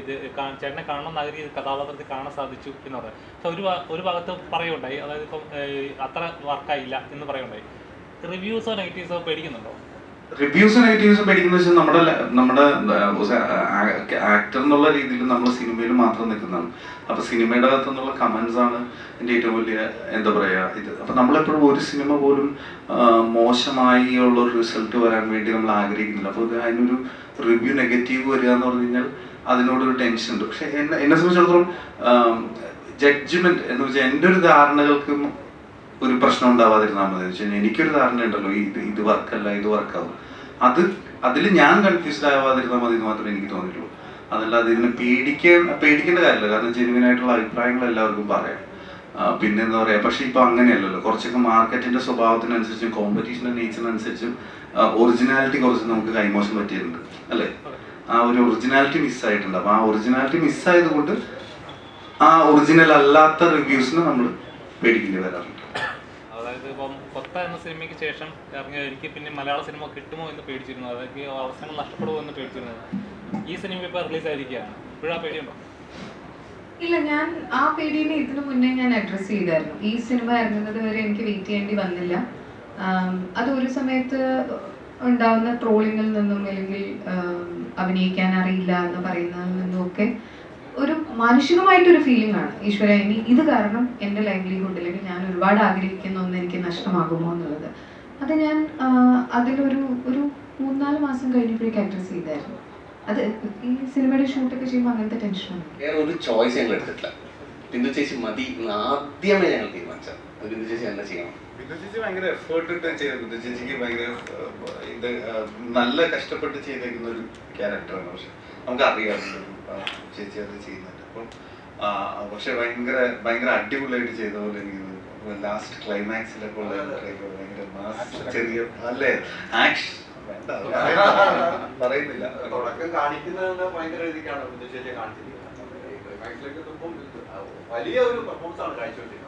ഇത് ചേട്ടനെ കാണണം ആഗ്രഹിച്ച കഥാപാത്രത്തിൽ കാണാൻ സാധിച്ചു എന്ന് പറയാം. പക്ഷെ ഒരു ഭാഗത്ത് പറയുണ്ടായി, അതായത് ഇപ്പം അത്ര വർക്കായില്ല എന്ന് പറയുണ്ടായി. റിവ്യൂസോ നെഗറ്റീവ്സോ പേടിക്കുന്നുണ്ടോ? റിവ്യൂസ് നെഗറ്റീവ്സ് പേടിക്കുന്ന വെച്ചാൽ നമ്മുടെ ആക്ടർ എന്നുള്ള രീതിയിൽ നമ്മൾ സിനിമയിൽ മാത്രം നിൽക്കുന്നതാണ്. അപ്പൊ സിനിമയുടെ അകത്തു നിന്നുള്ള കമന്റ്സ് ആണ് എൻ്റെ ഏറ്റവും വലിയ എന്താ പറയാ ഇത്. അപ്പൊ നമ്മളെപ്പോഴും ഒരു സിനിമ പോലും മോശമായി ഉള്ള ഒരു റിസൾട്ട് വരാൻ വേണ്ടി നമ്മൾ ആഗ്രഹിക്കുന്നില്ല. അപ്പോൾ അതിനൊരു റിവ്യൂ നെഗറ്റീവ് വരിക എന്ന് പറഞ്ഞു കഴിഞ്ഞാൽ അതിനോടൊരു ടെൻഷൻ ഉണ്ട്. പക്ഷെ എന്നെ സംബന്ധിച്ചിടത്തോളം ജഡ്ജ്മെന്റ് എന്ന് വെച്ചാൽ എൻ്റെ ഒരു ധാരണകൾക്കും ഒരു പ്രശ്നം ഉണ്ടാവാതിരുന്നാൽ മതി. വെച്ച് കഴിഞ്ഞാൽ എനിക്കൊരു ധാരണ ഉണ്ടല്ലോ, ഇത് വർക്കല്ല, ഇത് വർക്കാവും. അതിൽ ഞാൻ കൺഫ്യൂസ്ഡ് ആവാതിരുന്നാൽ മതി എന്ന് മാത്രമേ എനിക്ക് തോന്നിയിട്ടുള്ളൂ. അതല്ലാതെ ഇതിനെ പേടിക്കേണ്ട കാര്യമില്ല. കാരണം ജെനുവിനായിട്ടുള്ള അഭിപ്രായങ്ങൾ എല്ലാവർക്കും പറയാം. പിന്നെ എന്താ പറയാ, പക്ഷെ ഇപ്പൊ അങ്ങനെയല്ലല്ലോ. കുറച്ചൊക്കെ മാർക്കറ്റിന്റെ സ്വഭാവത്തിനനുസരിച്ചും കോമ്പറ്റീഷന്റെ നേച്ചറിനനുസരിച്ചും ഒറിജിനാലിറ്റി കുറച്ച് നമുക്ക് കൈമോശം പറ്റിയിട്ടുണ്ട് അല്ലേ. ആ ഒരു ഒറിജിനാലിറ്റി മിസ്സായിട്ടുണ്ട്. അപ്പൊ ആ ഒറിജിനാലിറ്റി മിസ്സായത് കൊണ്ട് ആ ഒറിജിനൽ അല്ലാത്ത റിവ്യൂസിന് നമ്മൾ പേടിക്കേണ്ടി വരാറുണ്ട്. അതായത് ഇപ്പം കൊത്ത എന്ന സിനിമയ്ക്ക് ശേഷം ഇറങ്ങിയ എനിക്ക് പിന്നെ മലയാള സിനിമ കിട്ടുമോ എന്ന് പേടിച്ചിരുന്നു, അതായത് അവസരങ്ങൾ നഷ്ടപ്പെടുമോ എന്ന് പേടിച്ചിരുന്നത്. ഈ സിനിമ ഇപ്പോൾ റിലീസ് ആയിരിക്കുകയാണ്, ഇപ്പോഴാ പേടിയുണ്ടോ? ഇല്ല, ഞാൻ ആ പേടിനെ ഇതിനു മുന്നേ ഞാൻ അഡ്രസ്സ് ചെയ്തായിരുന്നു. ഈ സിനിമ ഇറങ്ങുന്നത് വരെ എനിക്ക് വെയിറ്റ് ചെയ്യേണ്ടി വന്നില്ല. അത് ഒരു സമയത്ത് ഉണ്ടാവുന്ന ട്രോളിങ്ങിൽ നിന്നും അല്ലെങ്കിൽ അഭിനയിക്കാൻ അറിയില്ല എന്ന് പറയുന്നതിൽ നിന്നും ഒക്കെ ഒരു മാനുഷികമായിട്ടൊരു ഫീലിംഗ് ആണ്. ഈശ്വര, ഇനി ഇത് കാരണം എൻ്റെ ലൈവ്ലിഹുഡ് അല്ലെങ്കിൽ ഞാൻ ഒരുപാട് ആഗ്രഹിക്കുന്ന ഒന്ന് എനിക്ക് നഷ്ടമാകുമോ എന്നുള്ളത്. അത് ഞാൻ അതിലൊരു 3-4 മാസം കഴിഞ്ഞപ്പോഴേക്ക് അഡ്രസ് ചെയ്തായിരുന്നു. അത് ഈ സിനിമയുടെ ഷൂട്ടൊക്കെ ചെയ്യുമ്പോൾ അങ്ങനത്തെ ടെൻഷനാണ്. വേറെ ഒരു ചോയ്സ് ഞങ്ങൾ എടുത്തിട്ടില്ല. ബിന്ദു ചേച്ചി മതി ആദ്യമേ ഞങ്ങൾ തീരുമാനിച്ചത്. ബിന്ദു ചേച്ചി എന്താ ചെയ്യണം? ബിന്ദു ചേച്ചി ഭയങ്കര എഫേർട്ട് ഇട്ട് ചെയ്ത, ബിന്ദു ചേച്ചിക്ക് ഭയങ്കര ഇത് നല്ല കഷ്ടപ്പെട്ട് ചെയ്തേക്കുന്ന ഒരു ക്യാരക്ടറാണ്. പക്ഷെ നമുക്കറിയാം ചേച്ചി അത് ചെയ്യുന്നുണ്ട്. അപ്പം പക്ഷെ ഭയങ്കര അടിപൊളിയായിട്ട് ചെയ്ത പോലെ എനിക്ക് ലാസ്റ്റ് ക്ലൈമാക്സിലൊക്കെ ഉള്ള ഭയങ്കര ചെറിയ അല്ലേ ആക്ഷൻ പറയുന്നില്ല. തുടക്കം കാണിക്കുന്നത് ഭയങ്കര രീതിക്കാണ് വലിയ ഒരു പെർഫോമൻസ് ആണ് കാഴ്ചവെച്ചിരിക്കുന്നത്.